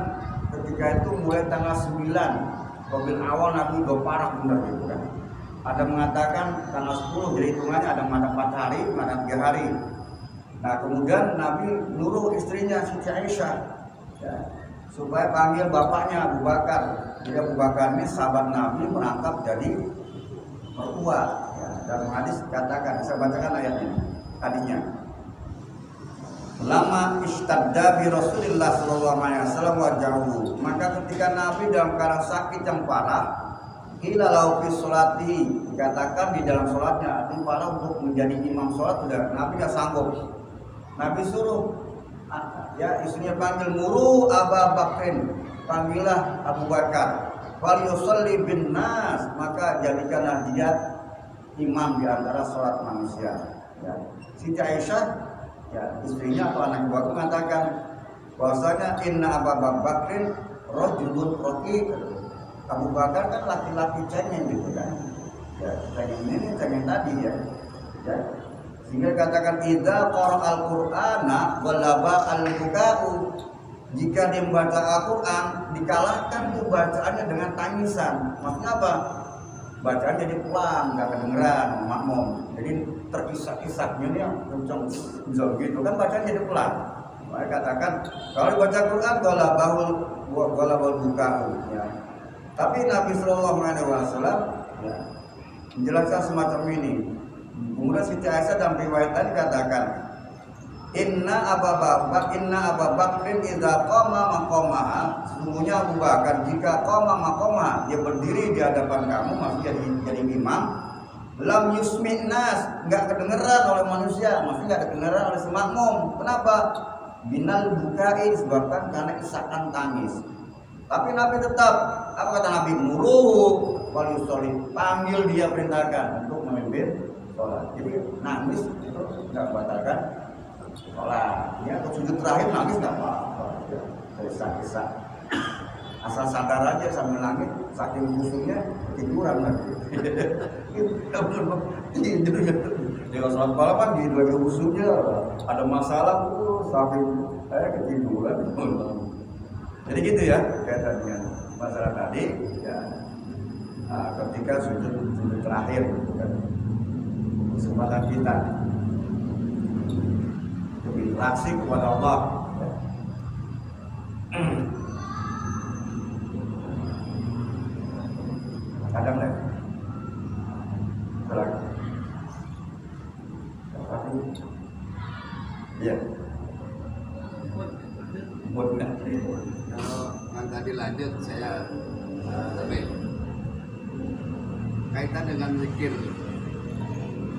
ketika itu mulai tanggal 9 Rabiul Awal Nabi udah parah benar gitu kan. Ada mengatakan tanggal 10, jadi hitungannya ada 4 hari, ada 3 hari. Nah kemudian Nabi nyuruh istrinya Siti Aisyah, ya, supaya panggil bapaknya Abu Bakar. Jadi Abu Bakar ini sahabat Nabi merangkap jadi mertua. Ya, dalam hadis katakan, saya bacakan ayat ini hadisnya. Lama istadda bi Rasulillah sallallahu alaihi wasallam wajahu. Maka ketika Nabi dalam keadaan sakit yang parah, qila lau fi sholati, dikatakan di dalam sholatnya, artinya parah untuk menjadi imam sholat sudah Nabi enggak sanggup. Nabi suruh ya istrinya panggil, muru Abu Bakrin, panggillah Abu Bakar, wal yusalli bin nas, maka jadikanlah dia imam di antara sholat manusia. Ya. Siti Aisyah, ya, istrinya atau anak buahku mengatakan bahwasanya inna Abu Bakrin rajulun raqiq. Abu Bakar kan laki-laki cengeng gitu kan. Ya, cengeng ini cengeng tadi ya. Ya. Sehingga katakan idza qara'al Qur'ana walaba al-buka'u. Jika dia membaca Al-Qur'an dikalahkan tuh bacaannya dengan tangisan. Maksudnya apa? Bacaan jadi pelan, nggak kedengeran, makmum. Jadi terisak-isaknya nih yang kencang gitu kan, bacaan jadi pelan. Mereka katakan kalau dibaca Quran golabul buka, ya. Tapi Nabi Shallallahu Alaihi Wasallam ya, menjelaskan semacam ini. Kemudian Siti Aisyah dalam riwayat tadi katakan, Inna Abu Bakrin idza qama maqamaha, sesungguhnya Abu Bakar jika qama maqamaha, dia berdiri di hadapan kamu, maksudnya jadi imam, lam yusmi' nas, enggak kedengeran oleh manusia, maksudnya enggak kedengeran oleh semakmum. Kenapa? Binal bukai, disebabkan karena isakan tangis. Tapi Nabi tetap, apa kata Nabi? Muruh wal yusolli, panggil dia, perintahkan untuk memimpin sholat. Jadi nangis itu enggak membatalkan sholat. Ya, atau sujud terakhir nangis nggak apa-apa. Kisah-kisah. Asal sadar aja sambil nangis, saking khusyuknya tiduran lagi. Tidur ya. Kalau sholat malam kan di lagi khusyuknya ada masalah saking saya ketiduran. Jadi gitu ya kaitan dengan masalah tadi. Ya. Nah, ketika sujud terakhir, kan, kesempatan kita berinteraksi kepada Allah. Kadang deh, lagi, iya, buat nanti. Kalau yang tadi lanjut saya lebih kaitan dengan zikir.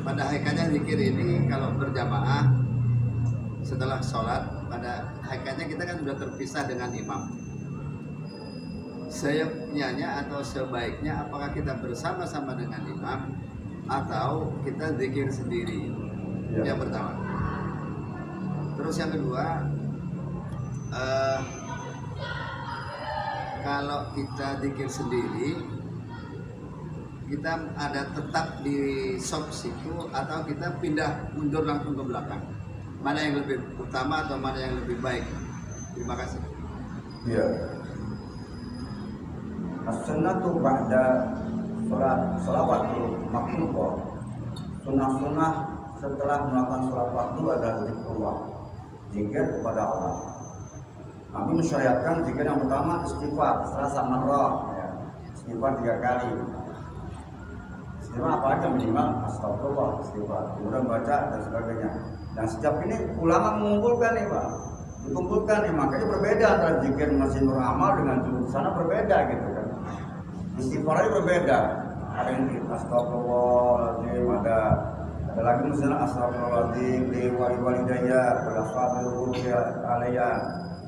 Pada hakikatnya zikir ini kalau berjamaah setelah sholat, pada hakikatnya kita kan sudah terpisah dengan imam. seyapnya atau sebaiknya apakah kita bersama-sama dengan imam atau kita zikir sendiri. Ya. Yang pertama. Terus yang kedua, kalau kita zikir sendiri, kita ada tetap di sop situ atau kita pindah mundur langsung ke belakang? Mana yang lebih utama atau mana yang lebih baik? Terima kasih. Iya. As-sunnatu ba'da sholawatul maktuba. Sunnah-sunnah setelah melakukan sholat waktu adalah zikrullah, zikir kepada Allah. Nabi mensyariatkan zikir yang pertama istighfar, serasa marrah, ya. Istighfar 3 kali. Istighfar apa aja minimal astagfirullah, istighfar, kemudian baca dan sebagainya. Dan setiap ini ulama mengumpulkan nih Pak, dikumpulkan nih, makanya berbeda antara zikir Masjidul Amal dengan di sana berbeda gitu kan. Istighfarnya berbeda, ada yang astagfirullahaladzim, ada lagi misalnya astagfirullahaladzim li walidayya wal ashabil alayya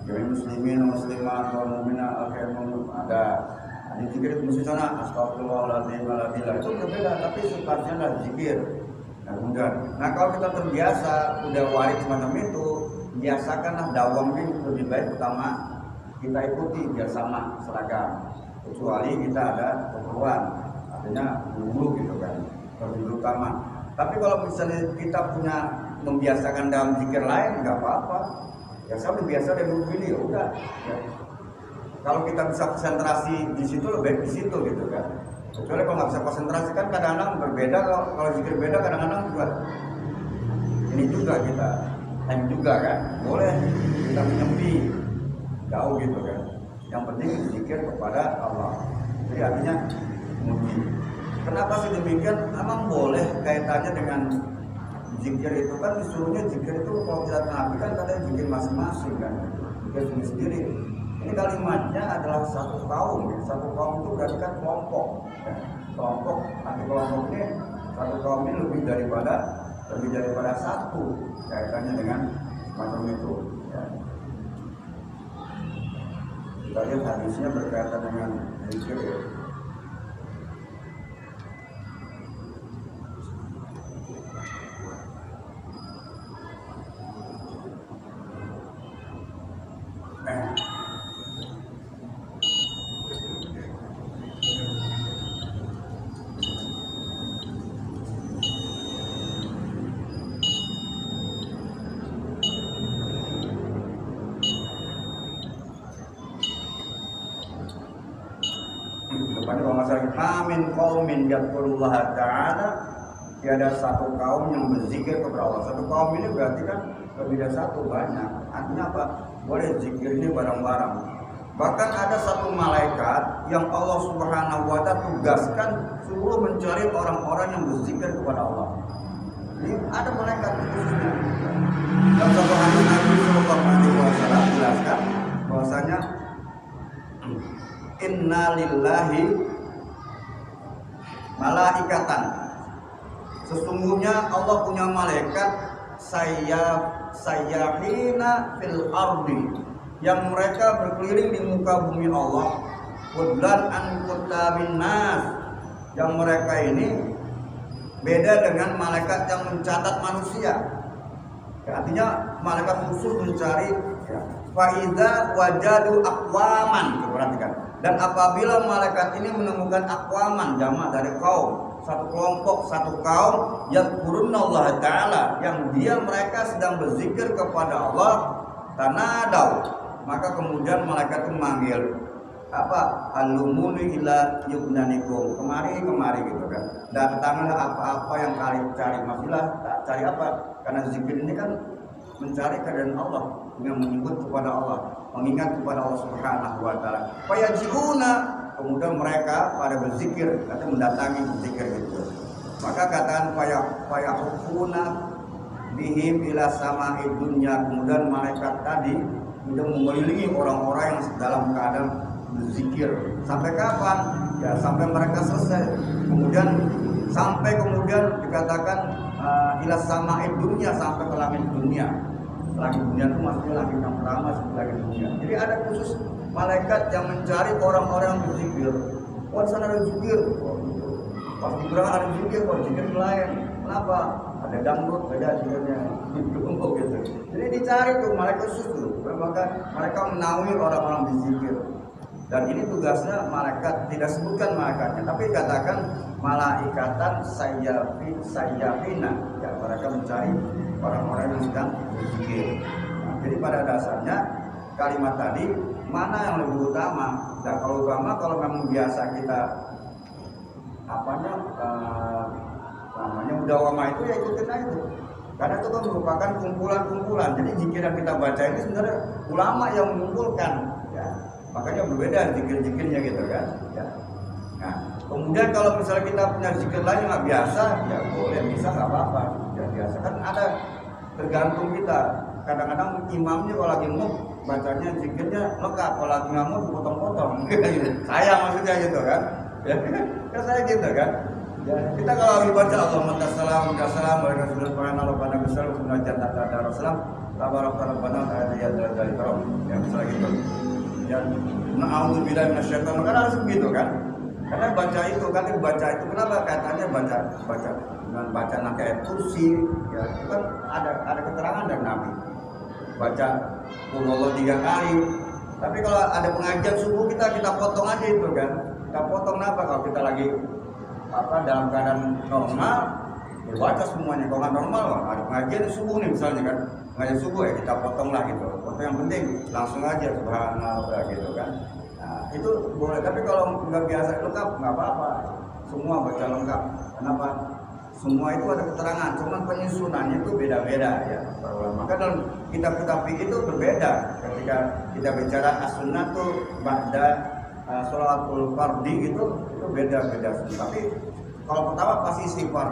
ya muslimin muslimat wal mu'minat ada zikir di sana astagfirullahaladzim waladillah, itu berbeda tapi sifatnya adalah zikir. Nah kalau kita terbiasa udah waris semacam itu, biasakanlah dawam ini lebih baik pertama kita ikuti biar sama seragam, kecuali kita ada keperluan, artinya buru gitu kan, lebih utama. Tapi kalau misalnya kita punya membiasakan dalam zikir lain nggak apa-apa, ya saya udah biasa dari dulu ini ya udah. Ya. Kalau kita bisa konsentrasi di situ lebih baik di situ gitu kan. Kecuali kalau nggak bisa konsentrasi kan kadang-kadang berbeda, kalau zikir beda kadang-kadang juga ini juga kita time juga kan, boleh kita menyepi jauh gitu kan. Yang penting zikir kepada Allah. Jadi artinya muji. Kenapa sih demikian? Emang boleh kaitannya dengan zikir itu kan disuruhnya zikir itu kalau kita Nabi kan katanya zikir masing-masing kan, zikir sendiri. Ini kalimatnya adalah satu kaum, ya. Satu kaum itu berarti kan kelompok, ya. Kelompok, nanti kelompok ini satu kaum ini lebih daripada satu kaitannya dengan macam itu. Ya. Kita lihat hadisnya berkaitan dengan zikir. Ya. Amin qaumin yadhkurullaha ta'ala, tiada satu kaum yang berzikir kepada Allah. Satu kaum ini berarti kan lebih dari satu, banyak. Artinya apa? Boleh zikir ini bareng-bareng. Bahkan ada satu malaikat yang Allah Subhanahu wa ta'ala tugaskan suruh mencari orang-orang yang berzikir kepada Allah. Ini ada malaikat khususnya. Dalam satu hadis Nabi sallallahu alaihi wasallam jelaskan bahwasanya inna lillahi malaikatan, sesungguhnya Allah punya malaikat sayyahina fil ardi, yang mereka berkeliling di muka bumi Allah, budlan an kutabin nas, yang mereka ini beda dengan malaikat yang mencatat manusia. Ya, artinya malaikat khusus mencari ya, faida wajadu aqwaman, perhatikan. Dan apabila malaikat ini menemukan aqwaman, jamak dari kaum, satu kelompok, satu kaum yang yadhkurunallah ta'ala, yang mereka sedang berzikir kepada Allah, tanadaw, maka kemudian malaikat itu memanggil apa? Alumuni ila yubnanikum, kemari gitu kan. Datanglah apa-apa yang kalian cari. Maksudnya cari apa? Karena zikir ini kan mencari keadaan Allah, dengan menyebut kepada Allah, mengingat kepada Allah Subhanahu wa ta'ala. Fayaji'una, kemudian mereka pada berzikir, atau mendatangi berzikir itu. Maka katakan fayahufuna bihim ila sama'id dunya, kemudian malaikat tadi sudah mengelilingi orang-orang yang dalam keadaan berzikir. Sampai kapan? Ya sampai mereka selesai. Kemudian dikatakan ila sama'id dunya, sampai ke langit dunia. Langit dunia itu maksudnya langit yang pertama, langit dunia. Jadi ada khusus malaikat yang mencari orang-orang yang berzikir. Oh di sana ada zikir. Pas di belakang ada zikir, kok zikir lain. Kenapa? Ada dangdut, beda zikirnya. Gitu. Jadi dicari tuh malaikat khusus tuh. Maka mereka menaungi orang-orang berzikir. Dan ini tugasnya malaikat, tidak sebutkan malaikatnya, tapi katakan malaikatan sayyafina. Ya, mereka mencari orang-orang yang sedang berzikir. Nah, jadi pada dasarnya kalimat tadi mana yang lebih utama? Nah, kalau utama kalau memang biasa kita namanya mudawamah itu ya ikutin aja itu. Karena itu kan merupakan kumpulan-kumpulan. Jadi zikir yang kita baca ini sebenarnya ulama yang mengumpulkan. Ya. Makanya berbeda zikir-zikirnya gitu kan. Ya. Nah, kemudian kalau misalnya kita punya zikir lain yang nggak biasa, ya boleh bisa nggak apa-apa. Ya biasa kan ada tergantung kita. Kadang-kadang imamnya kalau lagi mood bacanya zikirnya lengkap, kalau lagi nggak mood potong-potong. Saya maksudnya gitu kan. Ya, kan saya gitu kan. Ya, kita kalau lagi baca Allahumma tassalam warahmatullahi wabarakatuh ya misalnya gitu. Ya, na'udzubillahi minasyaitonir rajim kan harus begitu kan? Karena baca itu kenapa katanya baca ayat kursi ya itu kan ada keterangan dari Nabi. Baca qul 3 kali. Tapi kalau ada pengajian subuh kita potong aja itu kan. Kita potong kenapa kalau kita lagi dalam keadaan normal ya baca semuanya. Kalau nggak normal ada pengajian subuh nih misalnya kan. Pengajian subuh ya kita potong lah gitu. Potong yang penting langsung aja subhanallah gitu kan. Nah, itu boleh, tapi kalau nggak biasa lengkap nggak apa-apa. Semua baca lengkap. Kenapa? Semua itu ada keterangan, cuman penyusunannya itu beda-beda ya. Maka dalam kitab-kitab fikih itu berbeda. Ketika kita bicara as-sunnah tuh ba'da sholatul fardhi itu beda-beda. Tapi kalau pertama pasti istighfar.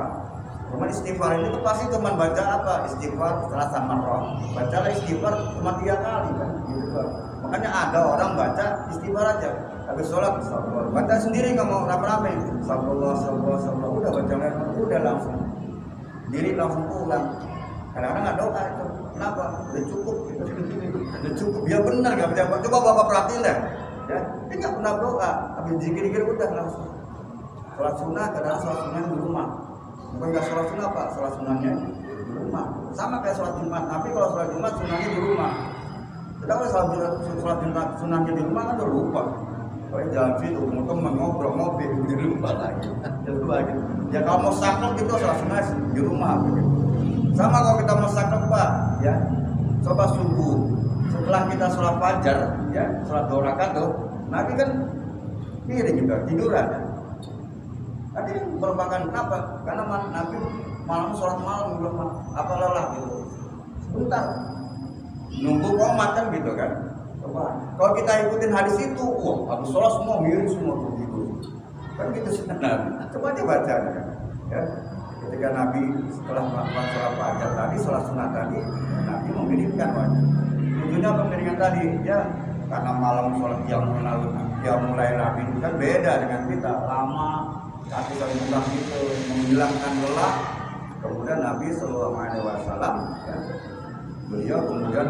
Cuman istighfar itu pasti cuma baca apa? Istighfar setelah samarrah. Bacalah istighfar cuma 3 kali kan. Gitu. Makanya ada orang baca istighfar aja. Habis sholat, baca sendiri nggak mau rame-rame. Sallallahu udah baca udah langsung. Diri langsung pulang. Kadang-kadang nggak doa itu. Kenapa? Udah cukup. Udah cukup. Dia benar nggak baca. Coba bapak perhatiin deh. Ya, dia nggak pernah doa. Habis zikir-zikir udah langsung. Sholat sunnah kadang sholat sunnah di rumah. Bukan nggak sholat sunnah pak, sholat sunnahnya di rumah. Sama kayak sholat Jumat. Tapi kalau sholat Jumat sunnahnya di rumah. Kita kalau sholat Jumat sunnahnya di rumah kan udah lupa. Kalau jalan situ, teman ngobrol-ngobrol di lupa lagi. Ya kalau mau saklek gitu sholat sunnah di rumah. Gitu. Sama kalau kita mau saklek pak, ya coba subuh. Setelah kita sholat fajar, ya sholat 2 rakaat tuh, Nabi kan miring juga tiduran. Ya. Tadi merupakan kenapa? Karena Nabi malam sholat malam belum apa lelah gitu. Sebentar nunggu komat kan gitu kan. Coba kalau kita ikutin hadis itu, habis sholat semua miring semua begitu. Kan gitu sebenarnya. Coba aja baca kan. Ya. Ketika Nabi setelah melakukan sholat fajar tadi, sholat sunnah tadi, Nabi memiringkan wajah. Tujuannya pemiringan tadi ya karena malam sholat yang mulai Nabi itu kan beda dengan kita lama. Kaki saling pulang itu menghilangkan lelah. Kemudian Nabi Sallallahu Alaihi Wasallam ya, beliau kemudian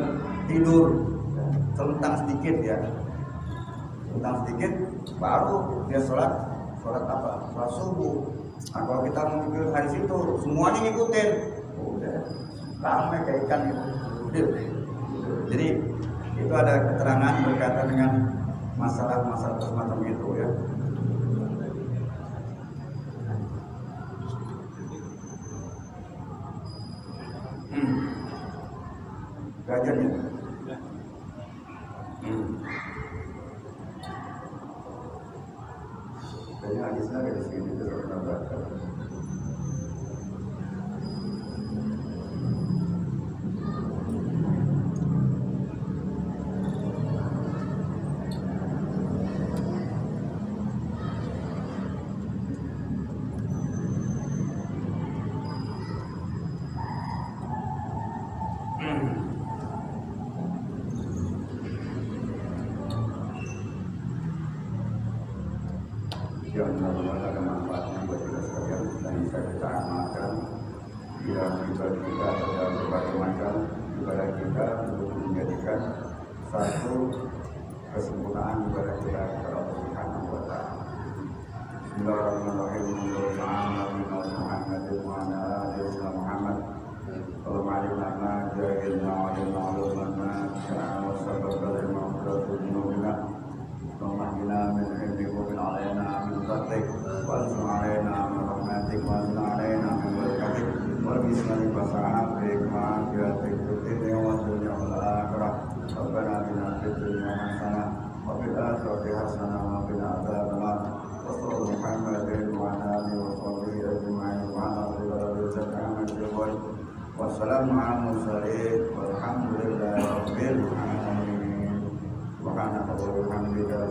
tidur telentang sedikit ya, telentang sedikit baru dia sholat apa? Sholat subuh. Nah kalau kita mengikuti hadis itu semuanya ngikutin, udah ramai kayak ikan gitu. Jadi itu ada keterangan berkaitan dengan masalah-masalah semacam itu ya. Gajarnya. Kayaknya hadisnya dari sini itu pernah baca. Yang benar-benar ada manfaatnya buat kita sekalian dan bisa kita amalkan yang ibadah kita adalah berbagai macam ibadah kita untuk menjadikan satu kesempurnaan kepada kita kepada Allah Subhanahu wa taala. Bismillahirrahmanirrahim. Muhammadin wa ala alihi wa Muhammad. Allahumma alimna ma jahilna wa alimna ulumna ma sya'na wa sabaka lima ukhradunubina. Allahumma ahdina min ilmik wa min alayna min fadlik wa ansur alayna min rahmatik wa ansur alayna min barakatik wa bismillah fasa'afik ma'afiyatik dunia wa dunia wal akhirah. Rabbana atina fid dunya hasanah wa fil akhirati hasanah wa qina adzabannar. Wassallallahu Muhammadin wa ala alihi wa sahbihi ajma'in wa ala alihi wa wassalamu ala mursalin walhamdulillahi rabbil alamin. Subhanallah walhamdulillah.